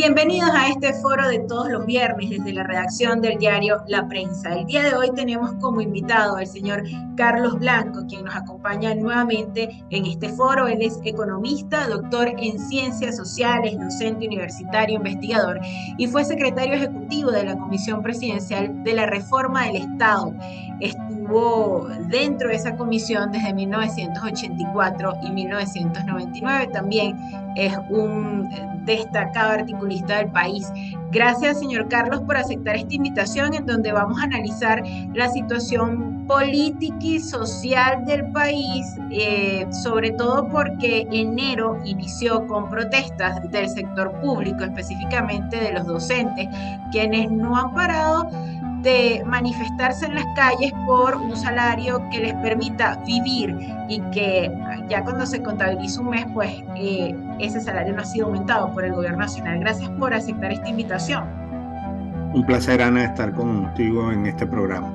Bienvenidos a este foro de todos los viernes desde la redacción del diario La Prensa. El día de hoy tenemos como invitado al señor Carlos Blanco, quien nos acompaña nuevamente en este foro. Él es economista, doctor en ciencias sociales, docente universitario, investigador y fue secretario ejecutivo de la Comisión Presidencial de la Reforma del Estado. Estuvo dentro de esa comisión desde 1984 y 1999. También es un destacado articulista del país. Gracias, señor Carlos, por aceptar esta invitación en donde vamos a analizar la situación política y social del país, sobre todo porque enero inició con protestas del sector público, específicamente de los docentes, quienes no han parado de manifestarse en las calles por un salario que les permita vivir y que ya cuando se contabiliza un mes, pues ese salario no ha sido aumentado por el gobierno nacional. Gracias por aceptar esta invitación. Un placer, Ana, estar contigo en este programa.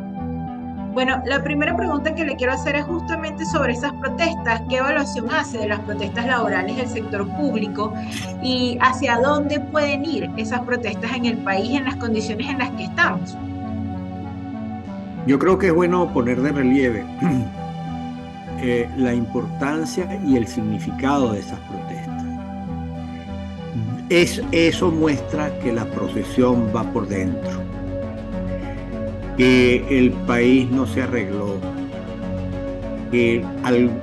Bueno, la primera pregunta que le quiero hacer es justamente sobre esas protestas. ¿Qué evaluación hace de las protestas laborales del sector público y hacia dónde pueden ir esas protestas en el país en las condiciones en las que estamos? Yo creo que es bueno poner de relieve la importancia y el significado de esas protestas. Eso muestra que la procesión va por dentro, que el país no se arregló, que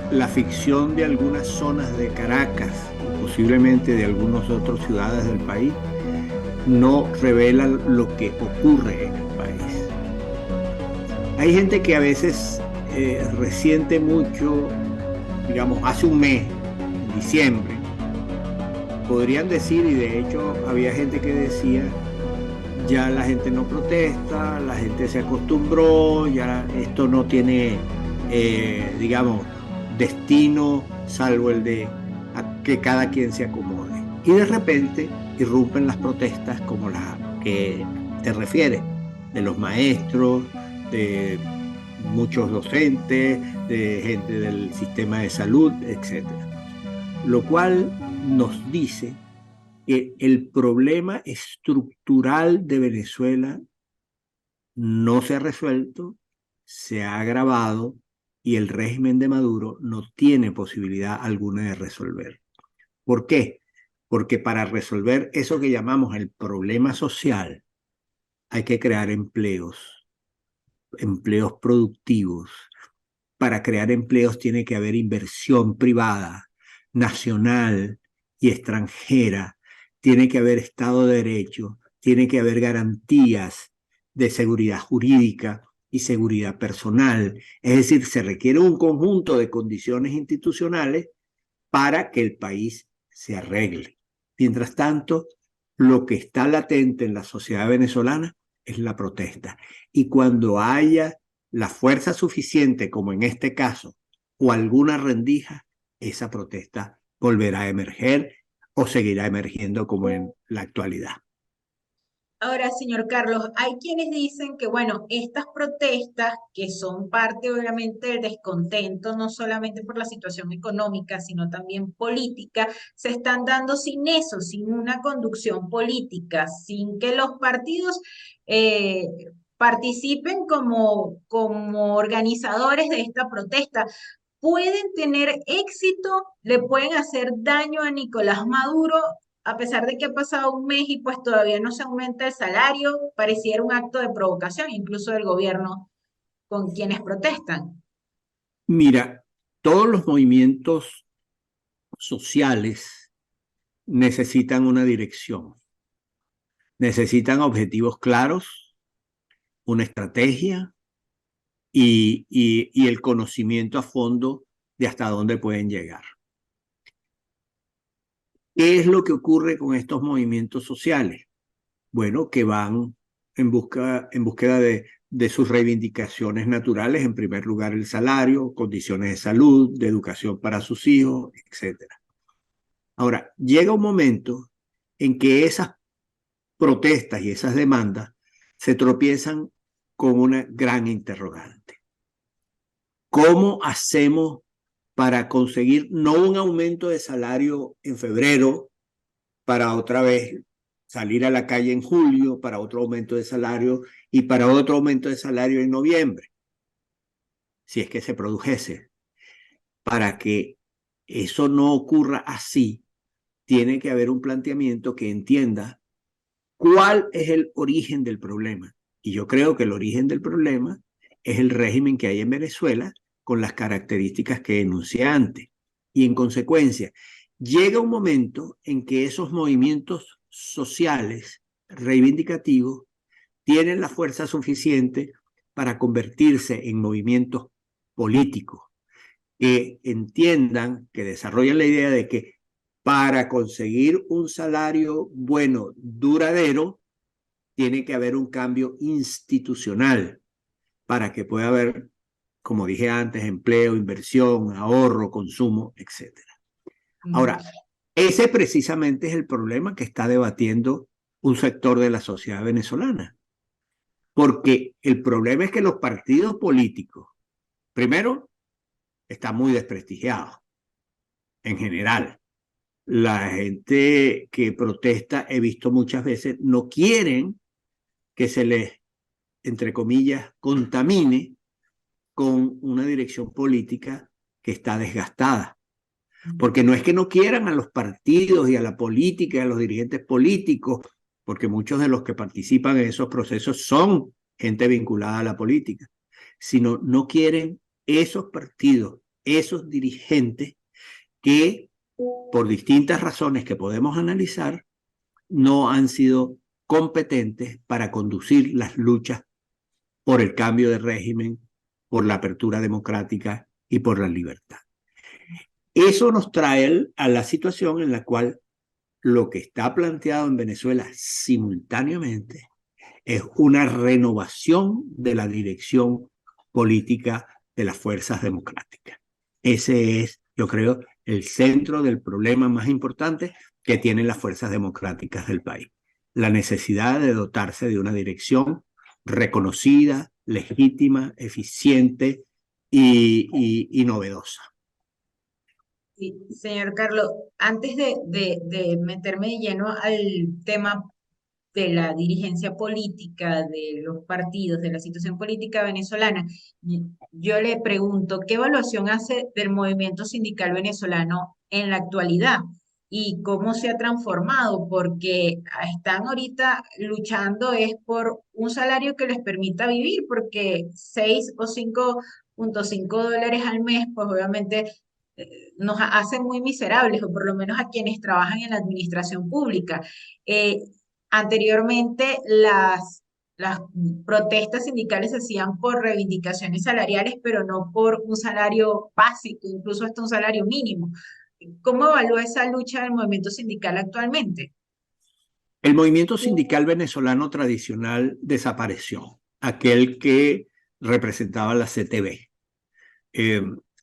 la ficción de algunas zonas de Caracas y posiblemente de algunas otras ciudades del país no revela lo que ocurre en el país. Hay gente que a veces resiente mucho, digamos, hace un mes, en diciembre, podrían decir, y de hecho había gente que decía, ya la gente no protesta, la gente se acostumbró, ya esto no tiene, digamos, destino, salvo el de que cada quien se acomode. Y de repente irrumpen las protestas como las que te refieres, de los maestros, de muchos docentes, de gente del sistema de salud, etcétera. Lo cual nos dice que el problema estructural de Venezuela no se ha resuelto, se ha agravado y el régimen de Maduro no tiene posibilidad alguna de resolver. ¿Por qué? Porque para resolver eso que llamamos el problema social hay que crear empleos, empleos productivos. Para crear empleos tiene que haber inversión privada, nacional y extranjera, tiene que haber Estado de Derecho, tiene que haber garantías de seguridad jurídica y seguridad personal. Es decir, se requiere un conjunto de condiciones institucionales para que el país se arregle. Mientras tanto, lo que está latente en la sociedad venezolana es la protesta. Y cuando haya la fuerza suficiente, como en este caso, o alguna rendija, esa protesta volverá a emerger o seguirá emergiendo como en la actualidad. Ahora, señor Carlos, hay quienes dicen que, bueno, estas protestas, que son parte obviamente del descontento, no solamente por la situación económica, sino también política, se están dando sin eso, sin una conducción política, sin que los partidos eh, participen como organizadores de esta protesta. ¿Pueden tener éxito? ¿Le pueden hacer daño a Nicolás Maduro? A pesar de que ha pasado un mes y pues todavía no se aumenta el salario, pareciera un acto de provocación, incluso del gobierno con quienes protestan. Mira, todos los movimientos sociales necesitan una dirección, necesitan objetivos claros, una estrategia y el conocimiento a fondo de hasta dónde pueden llegar. ¿Qué es lo que ocurre con estos movimientos sociales? Bueno, que van en búsqueda de sus reivindicaciones naturales, en primer lugar el salario, condiciones de salud, de educación para sus hijos, etcétera. Ahora, llega un momento en que esas protestas y esas demandas se tropiezan con una gran interrogante. ¿Cómo hacemos para conseguir no un aumento de salario en febrero para otra vez salir a la calle en julio para otro aumento de salario y para otro aumento de salario en noviembre, si es que se produjese. Para que eso no ocurra así, tiene que haber un planteamiento que entienda cuál es el origen del problema. Y yo creo que el origen del problema es el régimen que hay en Venezuela con las características que enuncié antes. Y en consecuencia, llega un momento en que esos movimientos sociales reivindicativos tienen la fuerza suficiente para convertirse en movimientos políticos que entiendan, que desarrollen la idea de que para conseguir un salario bueno, duradero, tiene que haber un cambio institucional para que pueda haber, como dije antes, empleo, inversión, ahorro, consumo, etc. Ahora, ese precisamente es el problema que está debatiendo un sector de la sociedad venezolana. Porque el problema es que los partidos políticos, primero, están muy desprestigiados en general. La gente que protesta, he visto muchas veces, no quieren que se les, entre comillas, contamine con una dirección política que está desgastada. Porque no es que no quieran a los partidos y a la política y a los dirigentes políticos, porque muchos de los que participan en esos procesos son gente vinculada a la política, sino no quieren esos partidos, esos dirigentes que por distintas razones que podemos analizar no han sido competentes para conducir las luchas por el cambio de régimen, por la apertura democrática y por la libertad. Eso nos trae a la situación en la cual lo que está planteado en Venezuela simultáneamente es una renovación de la dirección política de las fuerzas democráticas. Ese es, yo creo, el centro del problema más importante que tienen las fuerzas democráticas del país. La necesidad de dotarse de una dirección reconocida, legítima, eficiente y novedosa. Sí, señor Carlos, antes de meterme de lleno al tema de la dirigencia política, de los partidos, de la situación política venezolana, yo le pregunto, ¿qué evaluación hace del movimiento sindical venezolano en la actualidad? ¿Y cómo se ha transformado? Porque están ahorita luchando es por un salario que les permita vivir, porque 6 o 5.5 dólares al mes, pues obviamente nos hacen muy miserables, o por lo menos a quienes trabajan en la administración pública. Eh, Anteriormente, las protestas sindicales se hacían por reivindicaciones salariales, pero no por un salario básico, incluso hasta un salario mínimo. ¿Cómo evalúa esa lucha del movimiento sindical actualmente? El movimiento sindical venezolano tradicional desapareció, aquel que representaba la CTB.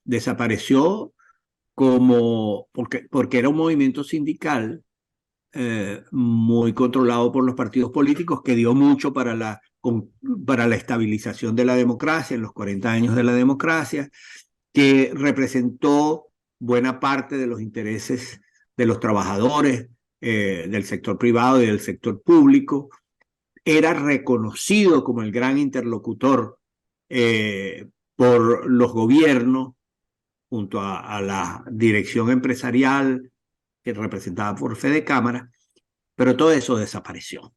Desapareció porque era un movimiento sindical muy controlado por los partidos políticos, que dio mucho para la estabilización de la democracia en los 40 años de la democracia, que representó buena parte de los intereses de los trabajadores, del sector privado y del sector público. Era reconocido como el gran interlocutor por los gobiernos junto a la dirección empresarial que representaba por Fede Cámara, pero todo eso desapareció.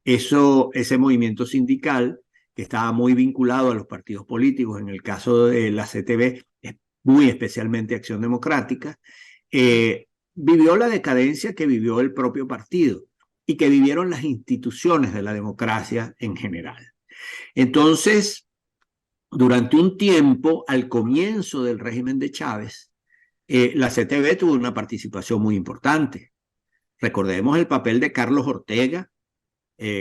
Ese movimiento sindical, que estaba muy vinculado a los partidos políticos, en el caso de la CTB, muy especialmente Acción Democrática, vivió la decadencia que vivió el propio partido y que vivieron las instituciones de la democracia en general. Entonces, durante un tiempo, al comienzo del régimen de Chávez, la CTB tuvo una participación muy importante. Recordemos el papel de Carlos Ortega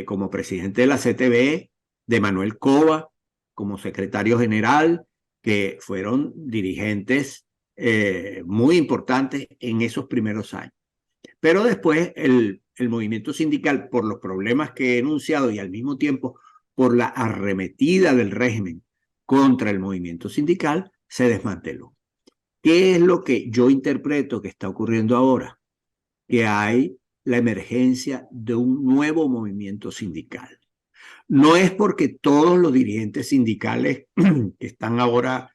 como presidente de la CTB, de Manuel Cova como secretario general, que fueron dirigentes muy importantes en esos primeros años. Pero después el movimiento sindical, por los problemas que he enunciado y al mismo tiempo por la arremetida del régimen contra el movimiento sindical, se desmanteló. ¿Qué es lo que yo interpreto que está ocurriendo ahora? Que hay la emergencia de un nuevo movimiento sindical. No es porque todos los dirigentes sindicales que están ahora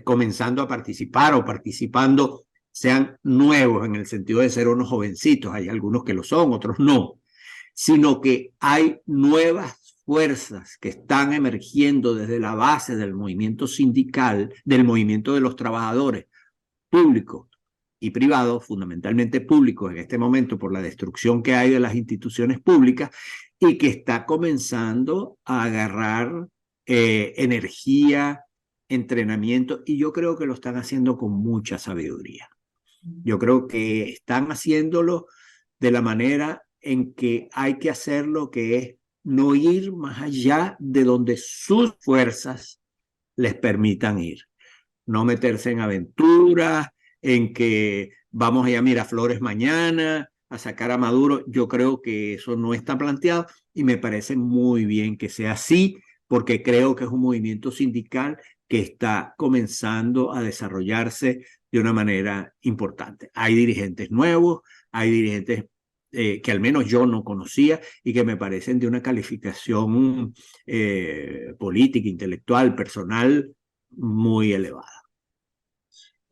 comenzando a participar o participando sean nuevos en el sentido de ser unos jovencitos, hay algunos que lo son, otros no, sino que hay nuevas fuerzas que están emergiendo desde la base del movimiento sindical, del movimiento de los trabajadores públicos y privados, fundamentalmente públicos en este momento por la destrucción que hay de las instituciones públicas y que está comenzando a agarrar energía, entrenamiento, y yo creo que lo están haciendo con mucha sabiduría. Yo creo que están haciéndolo de la manera en que hay que hacerlo, que es no ir más allá de donde sus fuerzas les permitan ir. No meterse en aventuras, en que vamos a ir a Miraflores mañana a sacar a Maduro. Yo creo que eso no está planteado y me parece muy bien que sea así, porque creo que es un movimiento sindical que está comenzando a desarrollarse de una manera importante. Hay dirigentes nuevos, hay dirigentes que al menos yo no conocía y que me parecen de una calificación política, intelectual, personal muy elevada.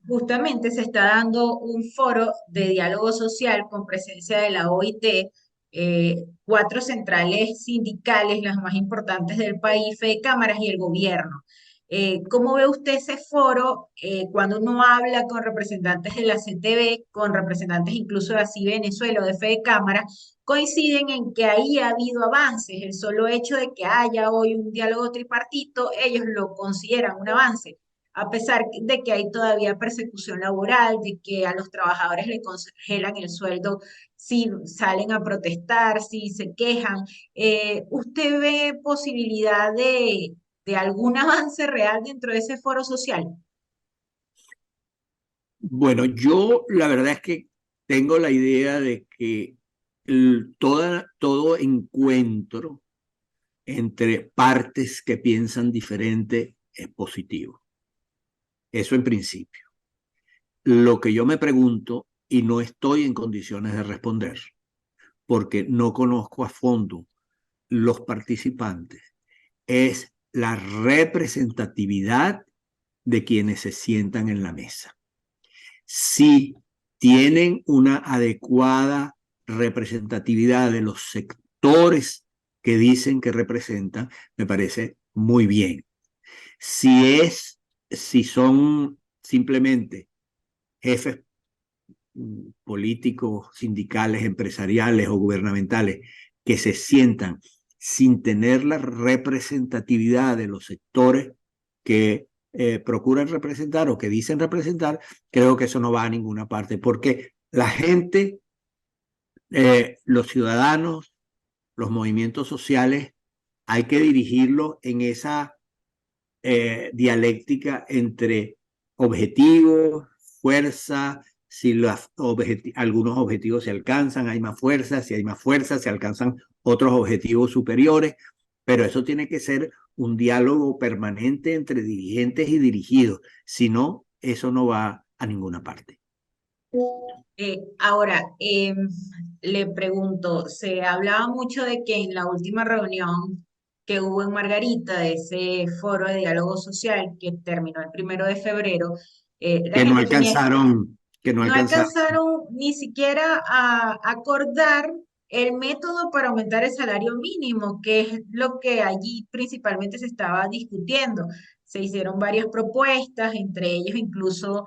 Justamente se está dando un foro de diálogo social con presencia de la OIT, cuatro centrales sindicales, las más importantes del país, Fedecámaras y el gobierno. ¿Cómo ve usted ese foro cuando uno habla con representantes de la CTV, con representantes incluso de así Venezuela o de Fedecámara? Coinciden en que ahí ha habido avances. El solo hecho de que haya hoy un diálogo tripartito, ellos lo consideran un avance, a pesar de que hay todavía persecución laboral, de que a los trabajadores le congelan el sueldo si salen a protestar, si se quejan. ¿Usted ve posibilidad de algún avance real dentro de ese foro social? Bueno, yo la verdad es que tengo la idea de que todo encuentro entre partes que piensan diferente es positivo. Eso en principio. Lo que yo me pregunto, y no estoy en condiciones de responder, porque no conozco a fondo los participantes, es la representatividad de quienes se sientan en la mesa. Si tienen una adecuada representatividad de los sectores que dicen que representan, me parece muy bien. Si son simplemente jefes políticos, sindicales, empresariales o gubernamentales que se sientan sin tener la representatividad de los sectores que procuran representar o que dicen representar, creo que eso no va a ninguna parte, porque la gente, los ciudadanos, los movimientos sociales, hay que dirigirlos en esa dialéctica entre objetivos, fuerza, si algunos objetivos se alcanzan, hay más fuerza, si hay más fuerza, se alcanzan otros objetivos superiores, pero eso tiene que ser un diálogo permanente entre dirigentes y dirigidos, si no, eso no va a ninguna parte. Ahora, le pregunto, se hablaba mucho de que en la última reunión que hubo en Margarita, de ese foro de diálogo social que terminó el 1 de febrero, la Que no gente tenía alcanzaron, que no no alcanzaron. alcanzaron ni siquiera a acordar el método para aumentar el salario mínimo, que es lo que allí principalmente se estaba discutiendo. Se hicieron varias propuestas, entre ellos incluso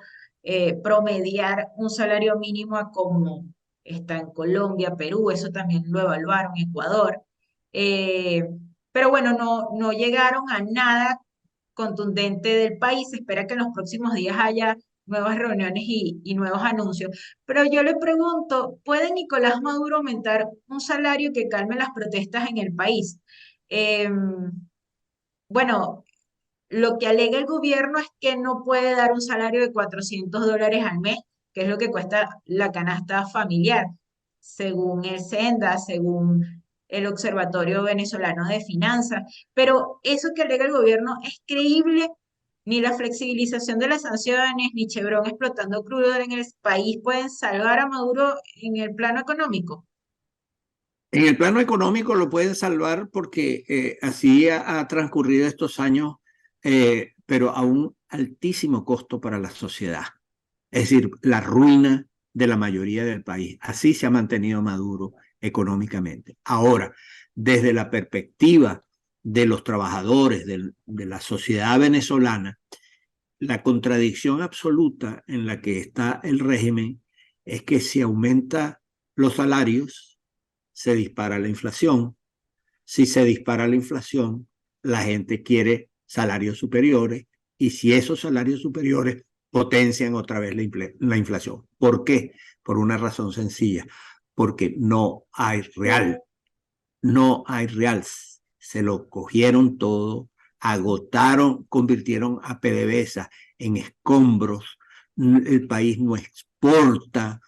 promediar un salario mínimo a como está en Colombia, Perú, eso también lo evaluaron, Ecuador. Eh, pero bueno, no llegaron a nada contundente del país. Se espera que en los próximos días haya nuevas reuniones y nuevos anuncios. Pero yo le pregunto, ¿puede Nicolás Maduro aumentar un salario que calme las protestas en el país? Eh, bueno, lo que alega el gobierno es que no puede dar un salario de $400 al mes, que es lo que cuesta la canasta familiar, según el Senda, según el Observatorio Venezolano de Finanzas. Pero eso que alega el gobierno es creíble. Ni la flexibilización de las sanciones, ni Chevron explotando crudo en el país pueden salvar a Maduro en el plano económico. En el plano económico lo pueden salvar porque así ha transcurrido estos años, pero a un altísimo costo para la sociedad. Es decir, la ruina de la mayoría del país. Así se ha mantenido Maduro económicamente. Ahora, desde la perspectiva de los trabajadores, de la sociedad venezolana, la contradicción absoluta en la que está el régimen es que si aumenta los salarios, se dispara la inflación. Si se dispara la inflación, la gente quiere salarios superiores y si esos salarios superiores potencian otra vez la inflación. ¿Por qué? Por una razón sencilla, porque no hay real. Se lo cogieron todo, agotaron, convirtieron a PDVSA en escombros, el país no exporta,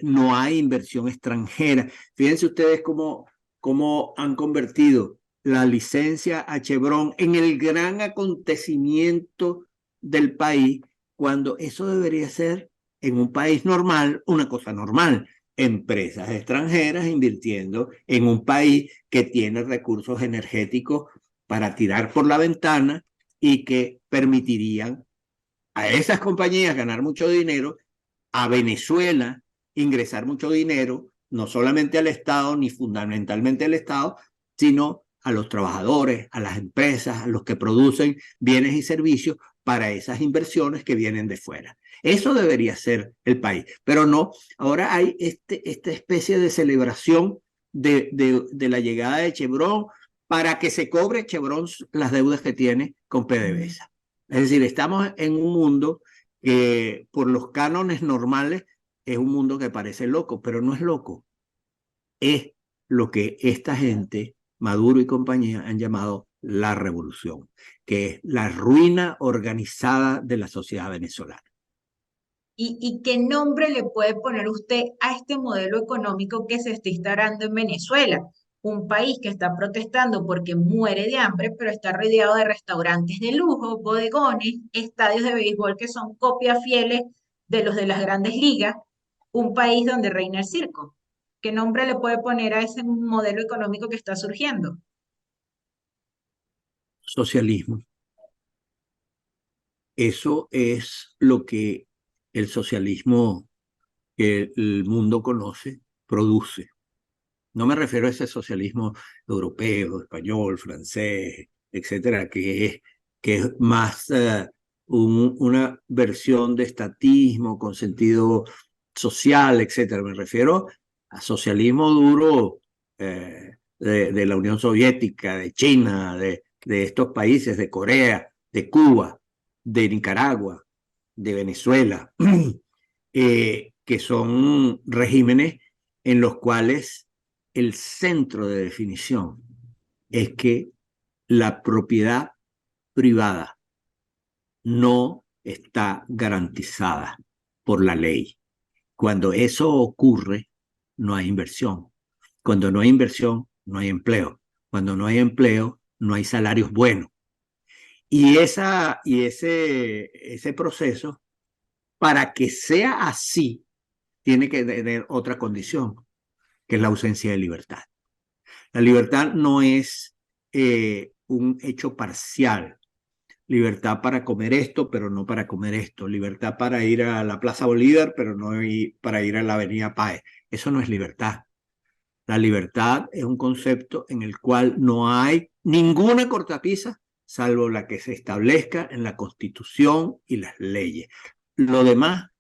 no hay inversión extranjera. Fíjense ustedes cómo han convertido la licencia a Chevron en el gran acontecimiento del país, cuando eso debería ser en un país normal una cosa normal. Empresas extranjeras invirtiendo en un país que tiene recursos energéticos para tirar por la ventana y que permitirían a esas compañías ganar mucho dinero, a Venezuela ingresar mucho dinero, no solamente al Estado, ni fundamentalmente al Estado, sino a los trabajadores, a las empresas, a los que producen bienes y servicios para esas inversiones que vienen de fuera. Eso debería ser el país, pero no, ahora hay esta especie de celebración de la llegada de Chevron para que se cobre Chevron las deudas que tiene con PDVSA. Es decir, estamos en un mundo que por los cánones normales es un mundo que parece loco, pero no es loco. Es lo que esta gente, Maduro y compañía, han llamado la revolución, que es la ruina organizada de la sociedad venezolana. ¿Y qué nombre le puede poner usted a este modelo económico que se está instaurando en Venezuela? Un país que está protestando porque muere de hambre, pero está rodeado de restaurantes de lujo, bodegones, estadios de béisbol que son copias fieles de los de las grandes ligas, un país donde reina el circo. ¿Qué nombre le puede poner a ese modelo económico que está surgiendo? Socialismo. Eso es lo que el socialismo que el mundo conoce produce. No me refiero a ese socialismo europeo, español, francés, etcétera, que es más una versión de estatismo con sentido social, etcétera. Me refiero a socialismo duro de la Unión Soviética, de China, de estos países, de Corea, de Cuba, de Nicaragua, de Venezuela, que son regímenes en los cuales el centro de definición es que la propiedad privada no está garantizada por la ley. Cuando eso ocurre, no hay inversión. Cuando no hay inversión, no hay empleo. Cuando no hay empleo, no hay salarios buenos. Y ese proceso, para que sea así, tiene que tener otra condición, que es la ausencia de libertad. La libertad no es un hecho parcial. Libertad para comer esto, pero no para comer esto. Libertad para ir a la Plaza Bolívar, pero no para ir a la Avenida Páez. Eso no es libertad. La libertad es un concepto en el cual no hay ninguna cortapisa salvo la que se establezca en la Constitución y las leyes. Lo demás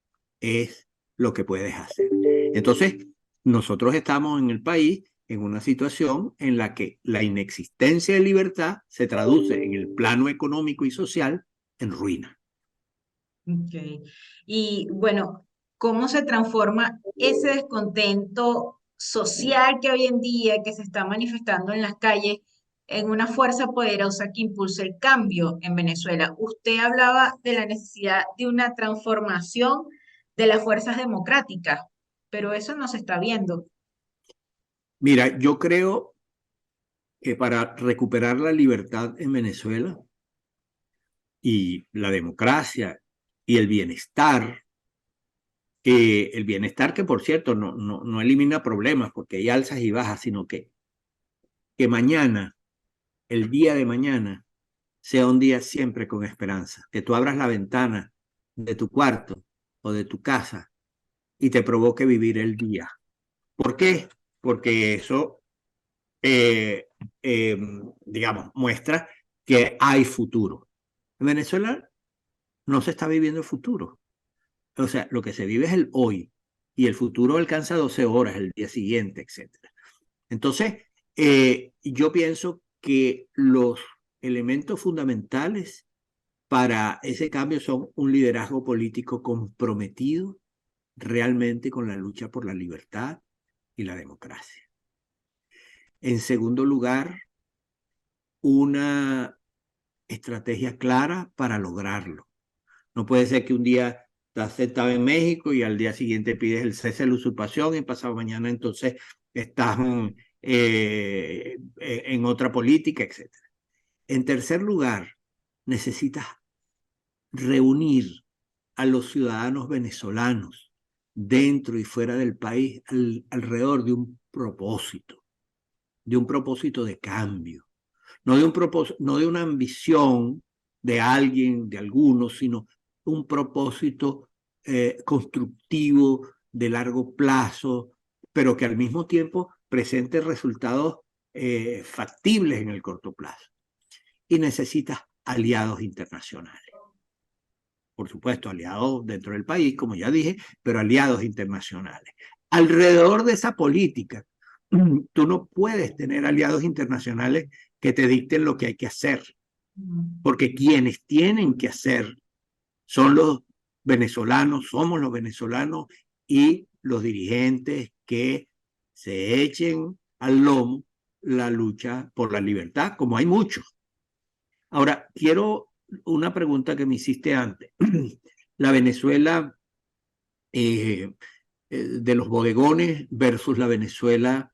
es lo que puedes hacer. Entonces, nosotros estamos en el país en una situación en la que la inexistencia de libertad se traduce en el plano económico y social en ruina. Okay. Y bueno, ¿cómo se transforma ese descontento social que hoy en día, que se está manifestando en las calles, en una fuerza poderosa que impulse el cambio en Venezuela? Usted hablaba de la necesidad de una transformación de las fuerzas democráticas, pero eso no se está viendo. Mira, yo creo que para recuperar la libertad en Venezuela y la democracia y el bienestar, El bienestar que, por cierto, no elimina problemas porque hay alzas y bajas, sino que mañana, el día de mañana, sea un día siempre con esperanza. Que tú abras la ventana de tu cuarto o de tu casa y te provoque vivir el día. ¿Por qué? Porque eso, eh, eh, digamos, muestra que hay futuro. En Venezuela no se está viviendo el futuro. O sea, lo que se vive es el hoy y el futuro alcanza 12 horas, el día siguiente, etcétera. Entonces, yo pienso que los elementos fundamentales para ese cambio son un liderazgo político comprometido realmente con la lucha por la libertad y la democracia. En segundo lugar, una estrategia clara para lograrlo. No puede ser que un día estás sentado en México y al día siguiente pides el cese de la usurpación y pasado mañana entonces estás en otra política, etcétera. En tercer lugar, necesitas reunir a los ciudadanos venezolanos dentro y fuera del país alrededor de un propósito de cambio, no de una ambición de alguien, de algunos, sino un propósito constructivo de largo plazo, pero que al mismo tiempo presente resultados factibles en el corto plazo. Y necesitas aliados internacionales. Por supuesto, aliados dentro del país, como ya dije, pero aliados internacionales. Alrededor de esa política, tú no puedes tener aliados internacionales que te dicten lo que hay que hacer, porque quienes tienen que hacer son los venezolanos, somos los venezolanos y los dirigentes que se echen al lomo la lucha por la libertad, como hay muchos. Ahora, quiero una pregunta que me hiciste antes. La Venezuela de los bodegones versus la Venezuela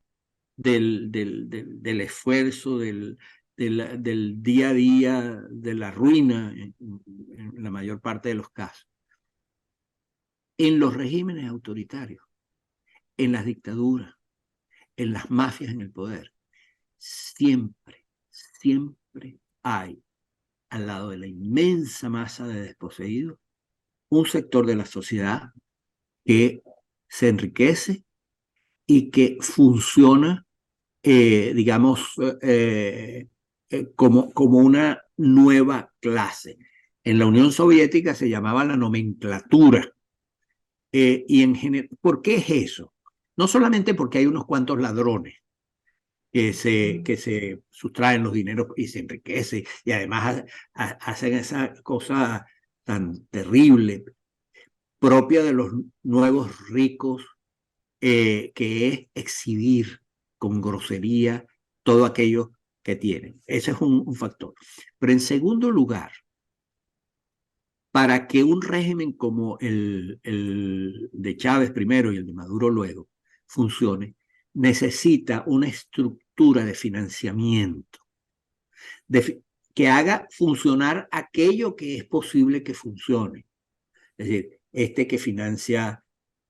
del esfuerzo, del día a día, de la ruina en la mayor parte de los casos. En los regímenes autoritarios, en las dictaduras, en las mafias en el poder, siempre, siempre hay, al lado de la inmensa masa de desposeídos, un sector de la sociedad que se enriquece y que funciona, digamos, como una nueva clase. En la Unión Soviética se llamaba la nomenclatura. Y en general, ¿por qué es eso? No solamente porque hay unos cuantos ladrones que se sustraen los dineros y se enriquecen y además hacen esa cosa tan terrible propia de los nuevos ricos, que es exhibir con grosería todo aquello que tienen. Ese es un factor. Pero en segundo lugar, para que un régimen como el de Chávez primero y el de Maduro luego funcione, necesita una estructura de financiamiento que haga funcionar aquello que es posible que funcione. Es decir,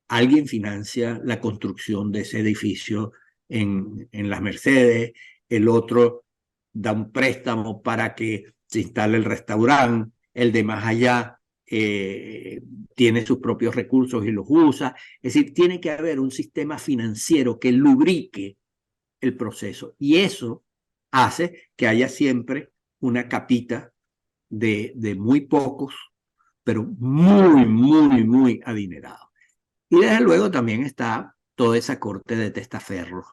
alguien financia la construcción de ese edificio en las Mercedes, el otro da un préstamo para que se instale el restaurante, el de más allá tiene sus propios recursos y los usa. Es decir, tiene que haber un sistema financiero que lubrique el proceso y eso hace que haya siempre una capita de muy pocos, pero muy, muy, muy adinerados. Y desde luego también está toda esa corte de testaferros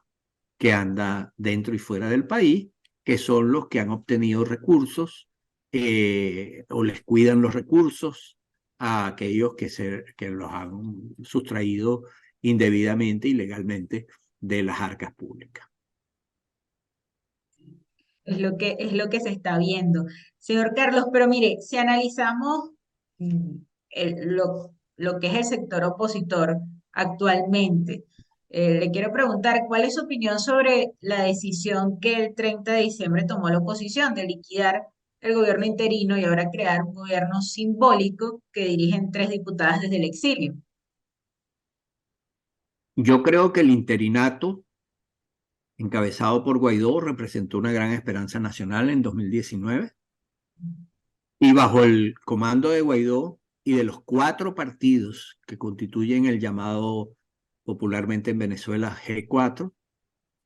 que anda dentro y fuera del país, que son los que han obtenido recursos o les cuidan los recursos a aquellos que los han sustraído indebidamente, ilegalmente, de las arcas públicas. Es lo que se está viendo. Señor Carlos, pero mire, si analizamos mm, lo que es el sector opositor actualmente, le quiero preguntar cuál es su opinión sobre la decisión que el 30 de diciembre tomó la oposición de liquidar el gobierno interino y ahora crear un gobierno simbólico que dirigen 3 diputadas desde el exilio. Yo creo que el interinato encabezado por Guaidó representó una gran esperanza nacional en 2019 y bajo el comando de Guaidó y de los cuatro partidos que constituyen el llamado popularmente en Venezuela G4,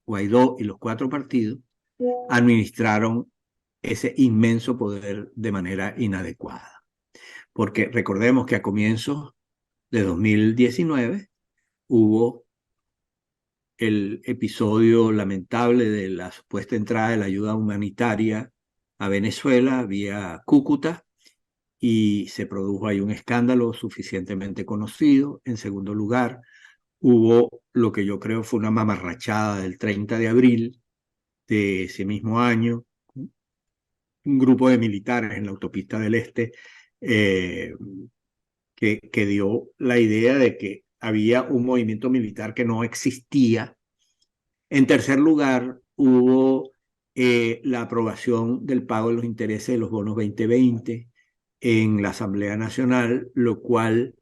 Guaidó y los cuatro partidos administraron ese inmenso poder de manera inadecuada. Porque recordemos que a comienzos de 2019 hubo el episodio lamentable de la supuesta entrada de la ayuda humanitaria a Venezuela vía Cúcuta y se produjo ahí un escándalo suficientemente conocido. En segundo lugar, hubo lo que yo creo fue una mamarrachada del 30 de abril de ese mismo año, un grupo de militares en la autopista del Este eh, que dio la idea de que había un movimiento militar que no existía. En tercer lugar, hubo la aprobación del pago de los intereses de los bonos 2020 en la Asamblea Nacional, lo cual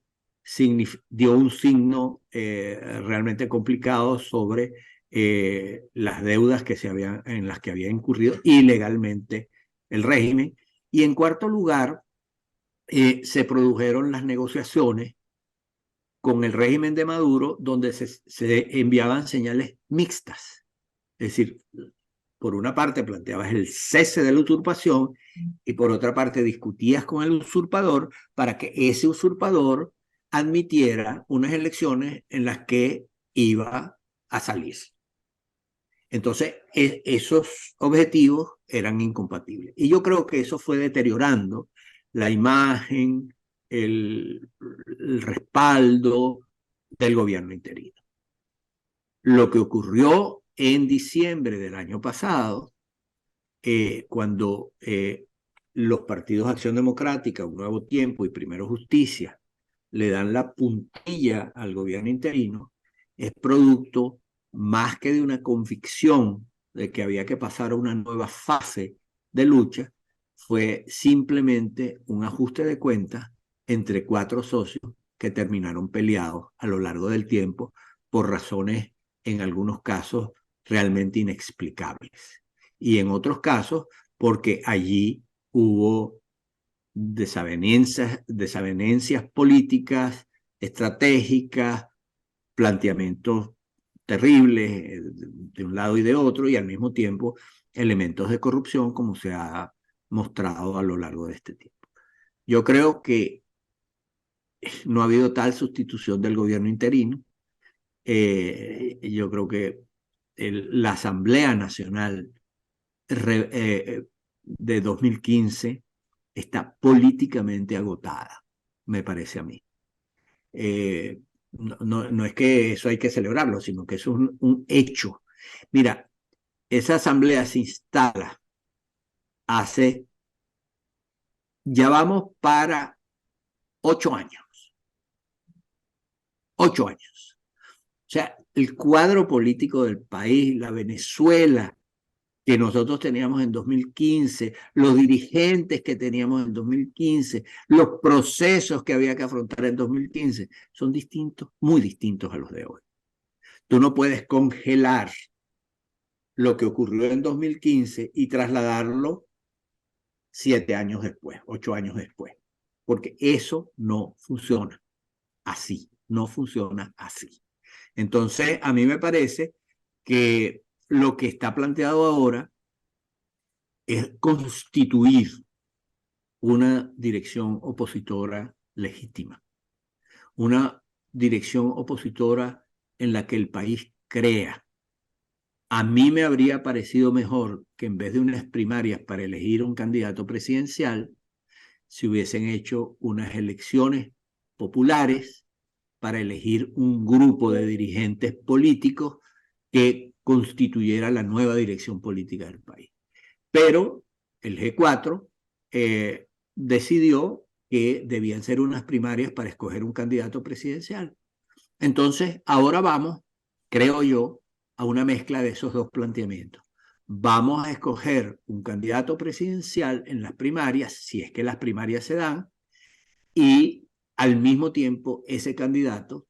dio un signo realmente complicado sobre las deudas en las que había incurrido ilegalmente el régimen. Y en cuarto lugar, se produjeron las negociaciones con el régimen de Maduro, donde se enviaban señales mixtas. Es decir, por una parte planteabas el cese de la usurpación y por otra parte discutías con el usurpador para que ese usurpador admitiera unas elecciones en las que iba a salir. Entonces, esos objetivos eran incompatibles. Y yo creo que eso fue deteriorando la imagen, el respaldo del gobierno interino. Lo que ocurrió en diciembre del año pasado, cuando los partidos Acción Democrática, Un Nuevo Tiempo y Primero Justicia le dan la puntilla al gobierno interino, es producto más que de una convicción de que había que pasar a una nueva fase de lucha, fue simplemente un ajuste de cuentas entre cuatro socios que terminaron peleados a lo largo del tiempo por razones, en algunos casos, realmente inexplicables. Y en otros casos, porque allí hubo desavenencias políticas, estratégicas, planteamientos terribles de un lado y de otro, y al mismo tiempo elementos de corrupción, como se ha mostrado a lo largo de este tiempo. Yo creo que no ha habido tal sustitución del gobierno interino. Yo creo que la Asamblea Nacional de 2015 está políticamente agotada, me parece a mí. No es que eso hay que celebrarlo, sino que eso es un hecho. Mira, esa asamblea se instala hace, ya vamos para 8 años. 8 años. O sea, el cuadro político del país, la Venezuela que nosotros teníamos en 2015, los dirigentes que teníamos en 2015, los procesos que había que afrontar en 2015, son distintos, muy distintos a los de hoy. Tú no puedes congelar lo que ocurrió en 2015 y trasladarlo 7 años después, 8 años después, porque eso no funciona así, no funciona así. Entonces, a mí me parece que lo que está planteado ahora es constituir una dirección opositora legítima, una dirección opositora en la que el país crea. A mí me habría parecido mejor que en vez de unas primarias para elegir un candidato presidencial, se hubiesen hecho unas elecciones populares para elegir un grupo de dirigentes políticos que constituyera la nueva dirección política del país. Pero el G4 decidió que debían ser unas primarias para escoger un candidato presidencial. Entonces, ahora vamos, creo yo, a una mezcla de esos dos planteamientos. Vamos a escoger un candidato presidencial en las primarias, si es que las primarias se dan, y al mismo tiempo ese candidato,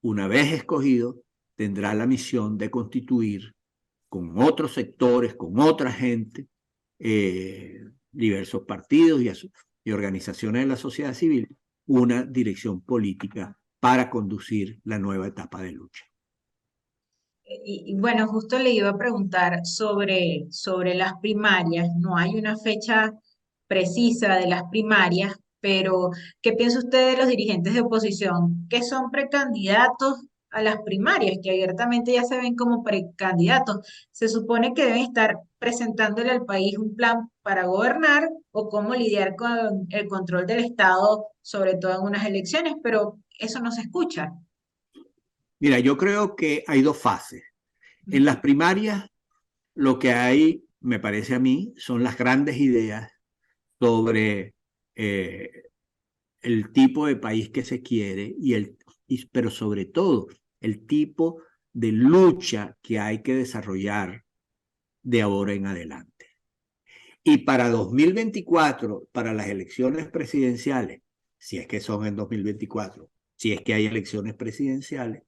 una vez escogido, tendrá la misión de constituir con otros sectores, con otra gente, diversos partidos y organizaciones de la sociedad civil, una dirección política para conducir la nueva etapa de lucha. Bueno, justo le iba a preguntar sobre las primarias. No hay una fecha precisa de las primarias, pero ¿qué piensa usted de los dirigentes de oposición que son precandidatos a las primarias, que abiertamente ya se ven como precandidatos? Se supone que deben estar presentándole al país un plan para gobernar o cómo lidiar con el control del Estado, sobre todo en unas elecciones, pero eso no se escucha. Mira, yo creo que hay dos fases. En las primarias, lo que hay, me parece a mí, son las grandes ideas sobre el tipo de país que se quiere, pero sobre todo el tipo de lucha que hay que desarrollar de ahora en adelante. Y para 2024, para las elecciones presidenciales, si es que son en 2024, si es que hay elecciones presidenciales,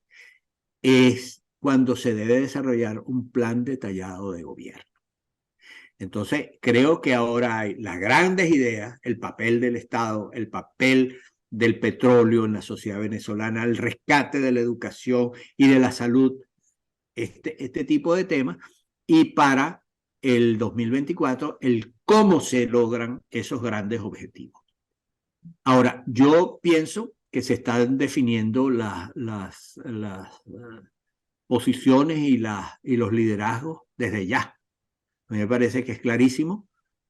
es cuando se debe desarrollar un plan detallado de gobierno. Entonces, creo que ahora hay las grandes ideas, el papel del Estado, el papel del petróleo en la sociedad venezolana, el rescate de la educación y de la salud, este tipo de temas, y para el 2024, el cómo se logran esos grandes objetivos. Ahora, yo pienso que se están definiendo las posiciones y los liderazgos desde ya. A mí me parece que es clarísimo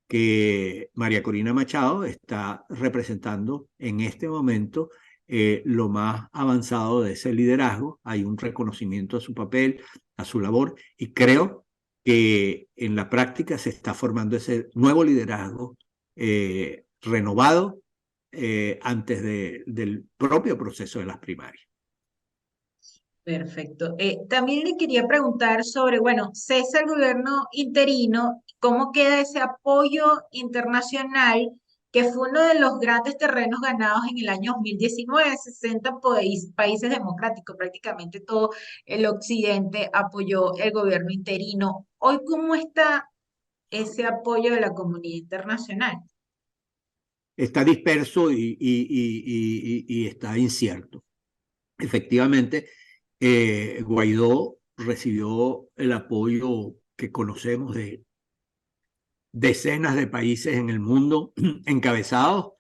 que María Corina Machado está representando en este momento lo más avanzado de ese liderazgo. Hay un reconocimiento a su papel, a su labor, y creo que en la práctica se está formando ese nuevo liderazgo renovado antes del propio proceso de las primarias. Perfecto. También le quería preguntar sobre, bueno, cesa el gobierno interino, ¿cómo queda ese apoyo internacional que fue uno de los grandes terrenos ganados en el año 2019? 60 países democráticos, prácticamente todo el occidente apoyó el gobierno interino. Hoy, ¿cómo está ese apoyo de la comunidad internacional? Está disperso y está incierto. Efectivamente, Guaidó recibió el apoyo que conocemos de decenas de países en el mundo, encabezados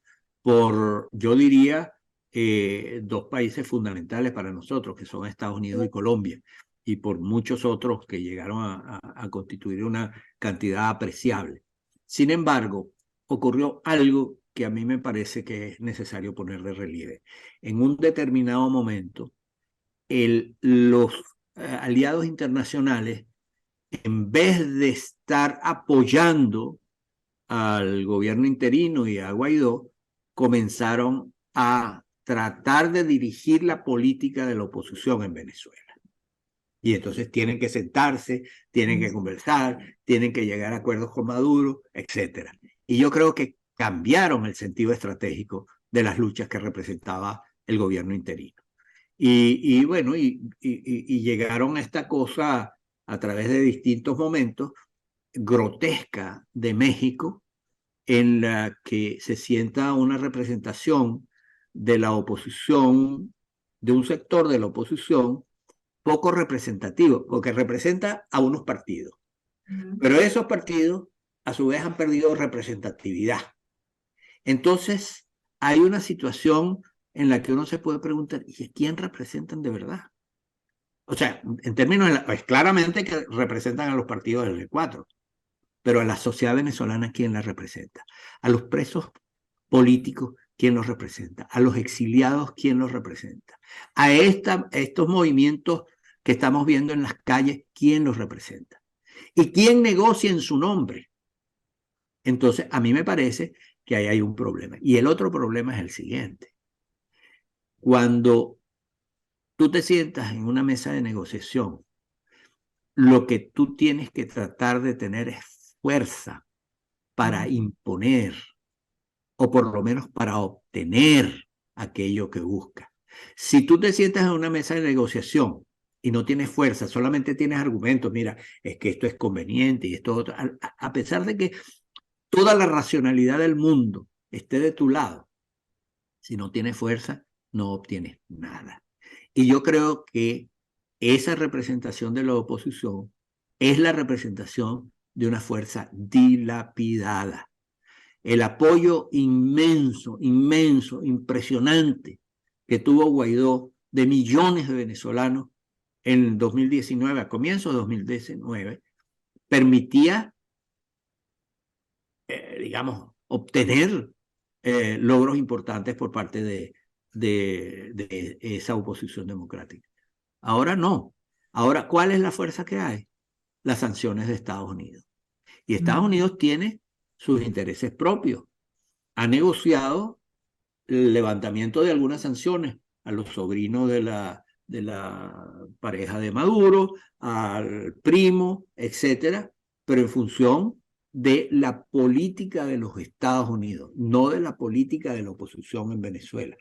por, yo diría, dos países fundamentales para nosotros, que son Estados Unidos y Colombia, y por muchos otros que llegaron a constituir una cantidad apreciable. Sin embargo, ocurrió algo que a mí me parece que es necesario poner de relieve. En un determinado momento, los aliados internacionales, en vez de estar apoyando al gobierno interino y a Guaidó, comenzaron a tratar de dirigir la política de la oposición en Venezuela. Y entonces tienen que sentarse, tienen que conversar, tienen que llegar a acuerdos con Maduro, etc. Y yo creo que cambiaron el sentido estratégico de las luchas que representaba el gobierno interino. Bueno, llegaron a esta cosa a través de distintos momentos grotesca de México, en la que se sienta una representación de la oposición, de un sector de la oposición poco representativo, porque representa a unos partidos. Pero esos partidos, a su vez, han perdido representatividad. Entonces, hay una situación en la que uno se puede preguntar, ¿y quién representan de verdad? O sea, en términos, pues claramente que representan a los partidos del G4, pero a la sociedad venezolana, ¿quién la representa? A los presos políticos, ¿quién los representa? A los exiliados, ¿quién los representa? A estos movimientos que estamos viendo en las calles, ¿quién los representa? ¿Y quién negocia en su nombre? Entonces, a mí me parece que ahí hay un problema. Y el otro problema es el siguiente. Cuando tú te sientas en una mesa de negociación, lo que tú tienes que tratar de tener es fuerza para imponer, o por lo menos para obtener aquello que busca. Si tú te sientas en una mesa de negociación y no tienes fuerza, solamente tienes argumentos, mira, es que esto es conveniente y esto otro, a pesar de que toda la racionalidad del mundo esté de tu lado, si no tienes fuerza, no obtienes nada. Y yo creo que esa representación de la oposición es la representación de una fuerza dilapidada. El apoyo inmenso, inmenso, impresionante que tuvo Guaidó de millones de venezolanos en 2019, a comienzos de 2019, permitía, digamos, obtener logros importantes por parte de esa oposición democrática. Ahora no. Ahora, ¿cuál es la fuerza que hay? Las sanciones de Estados Unidos. Y Estados Unidos tiene sus intereses propios. Ha negociado el levantamiento de algunas sanciones a los sobrinos de la pareja de Maduro, al primo, etcétera, pero en función de la política de los Estados Unidos, no de la política de la oposición en Venezuela.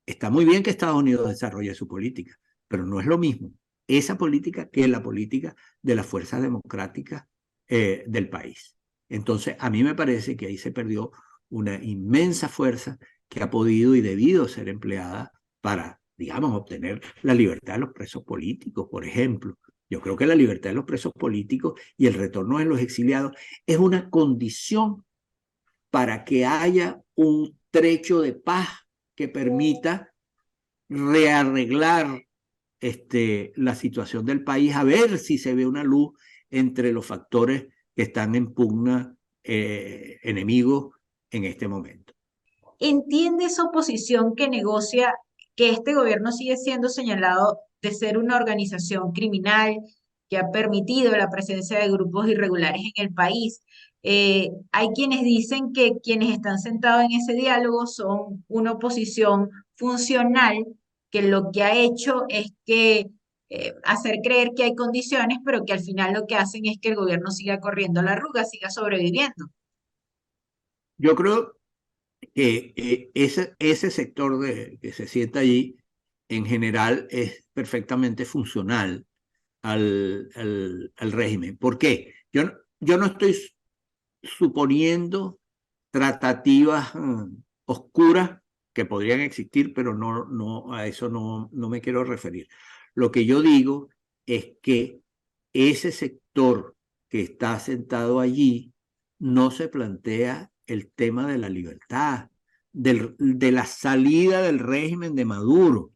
Está muy bien que Estados Unidos desarrolle su política, pero no es lo mismo esa política que la política de las fuerzas democráticas del país. Entonces, a mí me parece que ahí se perdió una inmensa fuerza que ha podido y debido ser empleada para, digamos, obtener la libertad de los presos políticos, por ejemplo. Yo creo que la libertad de los presos políticos y el retorno de los exiliados es una condición para que haya un trecho de paz que permita rearreglar la situación del país, a ver si se ve una luz entre los factores que están en pugna enemigos en este momento. ¿Entiende esa oposición que negocia que este gobierno sigue siendo señalado de ser una organización criminal que ha permitido la presencia de grupos irregulares en el país? Hay quienes dicen que quienes están sentados en ese diálogo son una oposición funcional que lo que ha hecho es que hacer creer que hay condiciones, pero que al final lo que hacen es que el gobierno siga corriendo la arruga, siga sobreviviendo. Yo creo que ese sector que se sienta allí, en general, es perfectamente funcional al régimen. ¿Por qué? Yo no estoy suponiendo tratativas oscuras que podrían existir, pero no, a eso no me quiero referir. Lo que yo digo es que ese sector que está sentado allí no se plantea el tema de la libertad, de la salida del régimen de Maduro.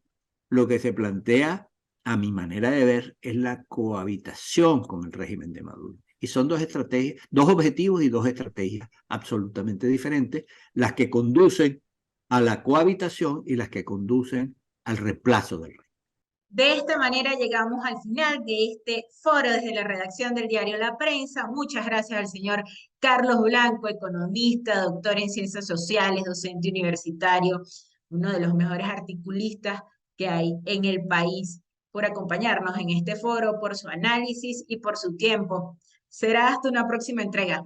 Lo que se plantea, a mi manera de ver, es la cohabitación con el régimen de Maduro. Y son dos estrategias, dos objetivos y dos estrategias absolutamente diferentes, las que conducen a la cohabitación y las que conducen al reemplazo del régimen. De esta manera llegamos al final de este foro desde la redacción del diario La Prensa. Muchas gracias al señor Carlos Blanco, economista, doctor en ciencias sociales, docente universitario, uno de los mejores articulistas que hay en el país, por acompañarnos en este foro, por su análisis y por su tiempo. Será hasta una próxima entrega.